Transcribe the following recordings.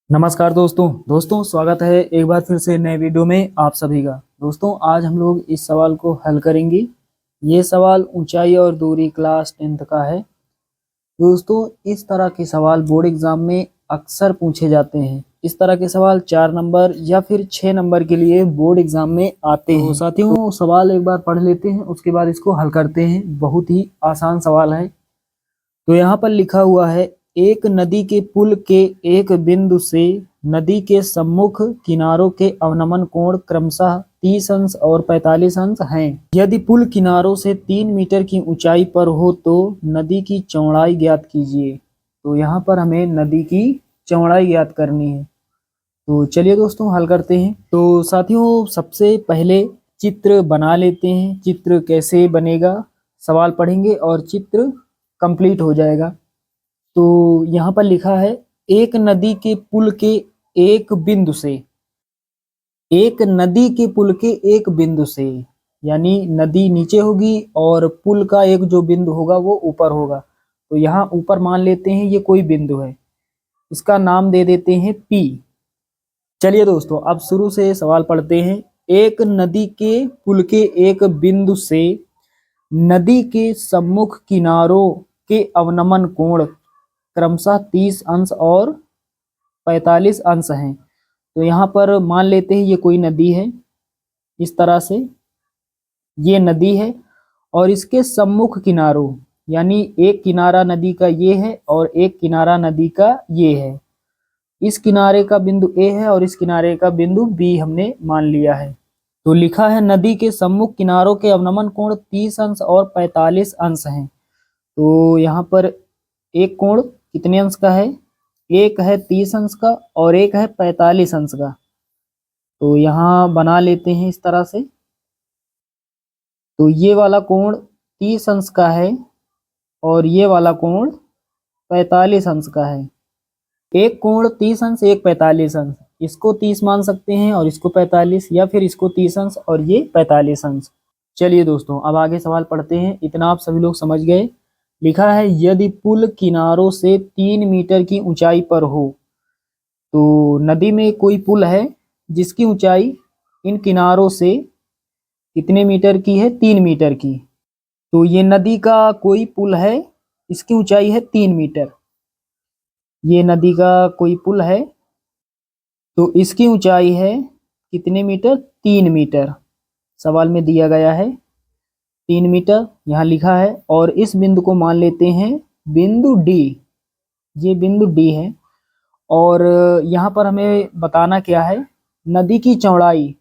नमस्कार दोस्तों स्वागत है एक बार फिर से नए वीडियो में आप सभी का। दोस्तों आज हम लोग इस सवाल को हल करेंगे। ये सवाल ऊंचाई और दूरी क्लास 10th का है। दोस्तों इस तरह के सवाल बोर्ड एग्जाम में अक्सर पूछे जाते हैं। इस तरह के सवाल 4 नंबर या फिर 6 नंबर के लिए बोर्ड एग्जाम में आते हैं। तो साथियों सवाल एक बार पढ़ लेते हैं, उसके बाद इसको हल करते हैं। बहुत ही आसान सवाल है। तो यहाँ पर लिखा हुआ है, एक नदी के पुल के एक बिंदु से नदी के सम्मुख किनारों के अवनमन कोण क्रमशः 30 अंश और 45 अंश हैं। यदि पुल किनारों से 3 मीटर की ऊंचाई पर हो तो नदी की चौड़ाई ज्ञात कीजिए। तो यहाँ पर हमें नदी की चौड़ाई ज्ञात करनी है। तो चलिए दोस्तों हल करते हैं। तो साथियों सबसे पहले चित्र बना लेते हैं। चित्र कैसे बनेगा, सवाल पढ़ेंगे और चित्र कंप्लीट हो जाएगा। तो यहाँ पर लिखा है, एक नदी के पुल के एक बिंदु से, एक नदी के पुल के एक बिंदु से, यानी नदी नीचे होगी और पुल का एक जो बिंदु होगा वो ऊपर होगा। तो यहाँ ऊपर मान लेते हैं ये कोई बिंदु है, इसका नाम दे देते हैं P। चलिए दोस्तों अब शुरू से सवाल पढ़ते हैं। एक नदी के पुल के एक बिंदु से नदी के सम्मुख किनारों के अवनमन कोण क्रमशः 30 अंश और 45 अंश हैं। तो यहाँ पर मान लेते हैं ये कोई नदी है। इस तरह से ये नदी है और इसके सम्मुख किनारों, यानी एक किनारा नदी का ये है और एक किनारा नदी का ये है। इस किनारे का बिंदु A है और इस किनारे का बिंदु B हमने मान लिया है। तो लिखा है नदी के सम्मुख किनारों के अवनमन कोण 30 अंश और 45 अंश हैं। तो यहाँ पर एक कोण कितने अंश का है, एक है 30 अंश का और एक है 45 अंश का। तो यहाँ बना लेते हैं इस तरह से। तो ये वाला कोण 30 अंश का है और ये वाला कोण 45 अंश का है। एक कोण 30 अंश एक 45 अंश, इसको 30 मान सकते हैं और इसको 45, या फिर इसको 30 अंश और ये 45 अंश। चलिए दोस्तों अब आगे सवाल पढ़ते हैं। इतना आप सभी लोग समझ गए। लिखा है, यदि पुल किनारों से 3 मीटर की ऊंचाई पर हो। तो नदी में कोई पुल है जिसकी ऊंचाई इन किनारों से कितने मीटर की है, 3 मीटर की। तो ये नदी का कोई पुल है, इसकी ऊंचाई है 3 मीटर। ये नदी का कोई पुल है तो इसकी ऊंचाई है कितने मीटर, 3 मीटर। सवाल में दिया गया है 3 मीटर यहाँ लिखा है। और इस बिंदु को मान लेते हैं बिंदु D। ये बिंदु D है और यहाँ पर हमें बताना क्या है, नदी की चौड़ाई।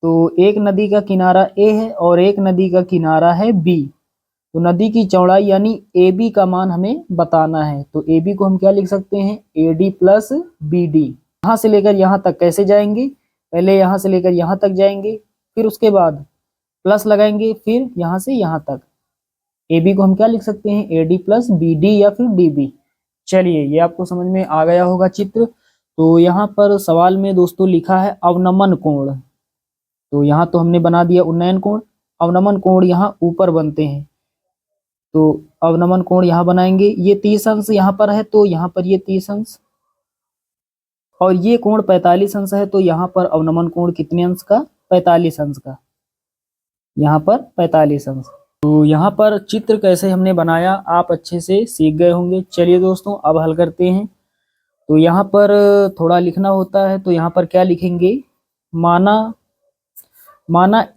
तो एक नदी का किनारा A है और एक नदी का किनारा है B। तो नदी की चौड़ाई यानी AB का मान हमें बताना है। तो AB को हम क्या लिख सकते हैं, AD प्लस BD। यहाँ से लेकर यहाँ तक कैसे जाएंगे, पहले यहाँ से लेकर यहाँ तक जाएंगे, फिर उसके बाद प्लस लगाएंगे, फिर यहाँ से यहाँ तक। AB को हम क्या लिख सकते हैं, AD प्लस BD या फिर DB। चलिए ये आपको समझ में आ गया होगा चित्र। तो यहाँ पर सवाल में दोस्तों लिखा है अवनमन कोण। तो यहाँ तो हमने बना दिया उन्नयन कोण, अवनमन कोण यहाँ ऊपर बनते हैं। तो अवनमन कोण यहाँ बनाएंगे, ये 30 अंश यहाँ पर है तो यहाँ पर ये 30 अंश, और ये कोण 45 अंश है तो यहाँ पर अवनमन कोण कितने अंश का, 45 अंश का। यहाँ पर 45 अंश। तो यहाँ पर चित्र कैसे हमने बनाया आप अच्छे से सीख गए होंगे। चलिए दोस्तों अब हल करते हैं। तो यहाँ पर थोड़ा लिखना होता है, तो यहाँ पर क्या लिखेंगे, माना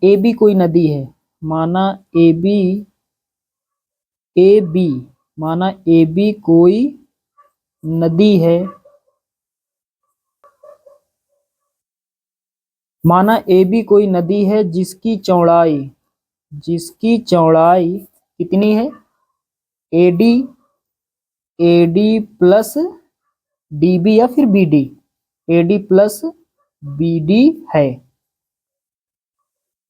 AB कोई नदी है, माना AB कोई नदी है, माना AB कोई नदी है जिसकी चौड़ाई कितनी है, AD प्लस DB या फिर BD, AD प्लस BD है।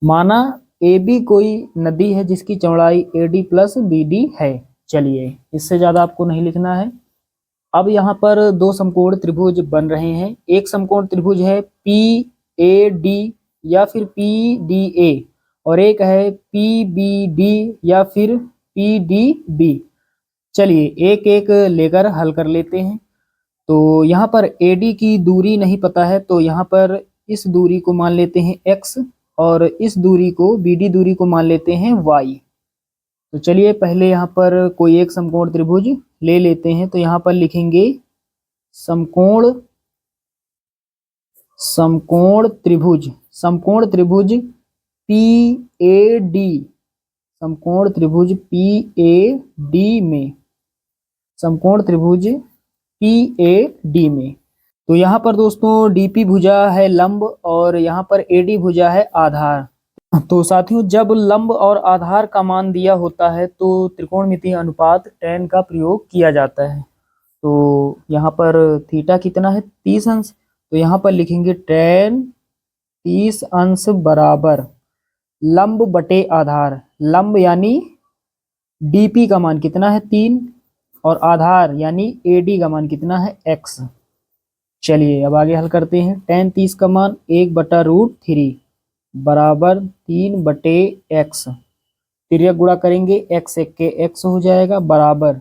माना AB कोई नदी है जिसकी चौड़ाई AD प्लस BD है। चलिए इससे ज्यादा आपको नहीं लिखना है। अब यहाँ पर दो समकोण त्रिभुज बन रहे हैं। एक समकोण त्रिभुज है PAD या फिर PDA और एक है PBD या फिर PDB। चलिए एक एक लेकर हल कर लेते हैं। तो यहाँ पर AD की दूरी नहीं पता है, तो यहाँ पर इस दूरी को मान लेते हैं x और इस दूरी को BD दूरी को मान लेते हैं y। तो चलिए पहले यहाँ पर कोई एक समकोण त्रिभुज ले लेते हैं। तो यहाँ पर लिखेंगे समकोण त्रिभुज PAD, समकोण त्रिभुज PAD में। तो यहाँ पर दोस्तों DP भुजा है लंब और यहाँ पर AD भुजा है आधार। तो साथियों जब लंब और आधार का मान दिया होता है तो त्रिकोणमितीय अनुपात tan का प्रयोग किया जाता है। तो यहाँ पर थीटा कितना है 30 अंश, तो यहाँ पर लिखेंगे tan 30 अंश बराबर लंब बटे आधार। लंब यानी DP का मान कितना है 3 और आधार यानी AD का मान कितना है x। चलिए अब आगे हल करते हैं। tan 30 का मान 1/√3 बराबर 3/x। तिर्यक गुणा करेंगे x एक के x हो जाएगा बराबर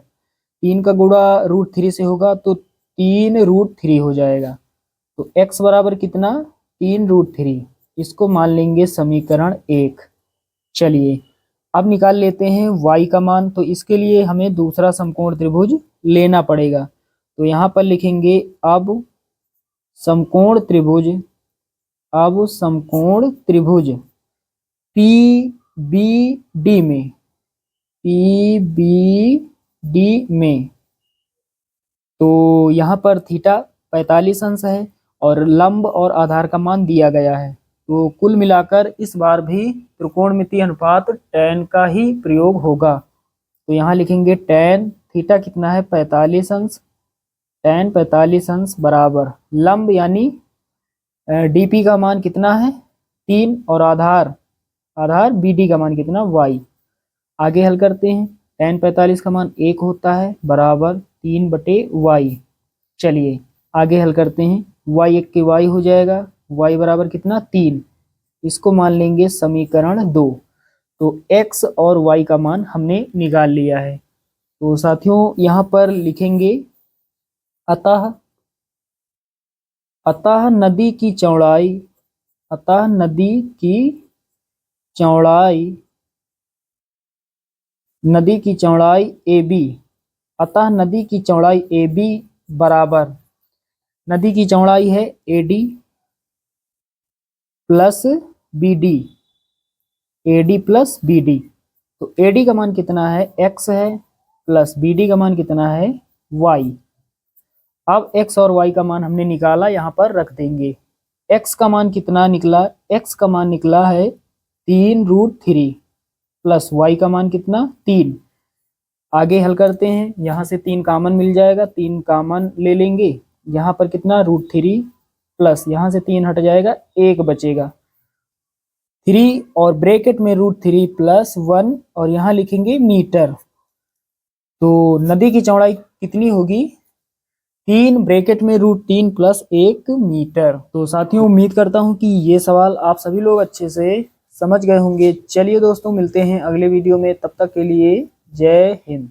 3 का गुणा √3 से होगा तो 3√3 हो जाएगा। तो x बराबर कितना 3√3, इसको मान लेंगे समीकरण 1। चलिए अब निकाल लेते हैं y का मान। तो इसके लिए हमें दूसरा समकोण त्रिभुज लेना पड़ेगा। तो यहाँ पर लिखेंगे अब समकोण त्रिभुज PBD में। तो यहाँ पर थीटा 45 अंश है और लंब और आधार का मान दिया गया है। तो कुल मिलाकर इस बार भी त्रिकोणमितीय अनुपात tan का ही प्रयोग होगा। तो यहाँ लिखेंगे tan थीटा कितना है 45 अंश, tan 45 अंश बराबर लंब यानी DP का मान कितना है 3 और आधार BD का मान कितना y। आगे हल करते हैं। tan 45 का मान 1 होता है बराबर 3/y। चलिए आगे हल करते हैं। y एक के y हो जाएगा, y बराबर कितना 3, इसको मान लेंगे समीकरण 2। तो x और y का मान हमने निकाल लिया है। तो साथियों यहाँ पर लिखेंगे अतः नदी की चौड़ाई AB, अतः नदी की चौड़ाई AB बराबर, नदी की चौड़ाई है AD प्लस BD। तो AD का मान कितना है x है प्लस BD का मान कितना है y। अब x और y का मान हमने निकाला, यहाँ पर रख देंगे। x का मान कितना निकला, x का मान निकला है 3√3 प्लस y का मान कितना 3। आगे हल करते हैं। यहाँ से 3 कॉमन मिल जाएगा, 3 कॉमन ले लेंगे। यहाँ पर कितना √3 प्लस यहाँ से 3 हट जाएगा, 1 बचेगा 3 और ब्रैकेट में √3 प्लस 1 और यहाँ लिखेंगे मीटर। तो नदी की चौड़ाई कितनी होगी 3 ब्रैकेट में √3 प्लस 1 मीटर। तो साथियों उम्मीद करता हूँ कि ये सवाल आप सभी लोग अच्छे से समझ गए होंगे। चलिए दोस्तों मिलते हैं अगले वीडियो में, तब तक के लिए जय हिंद।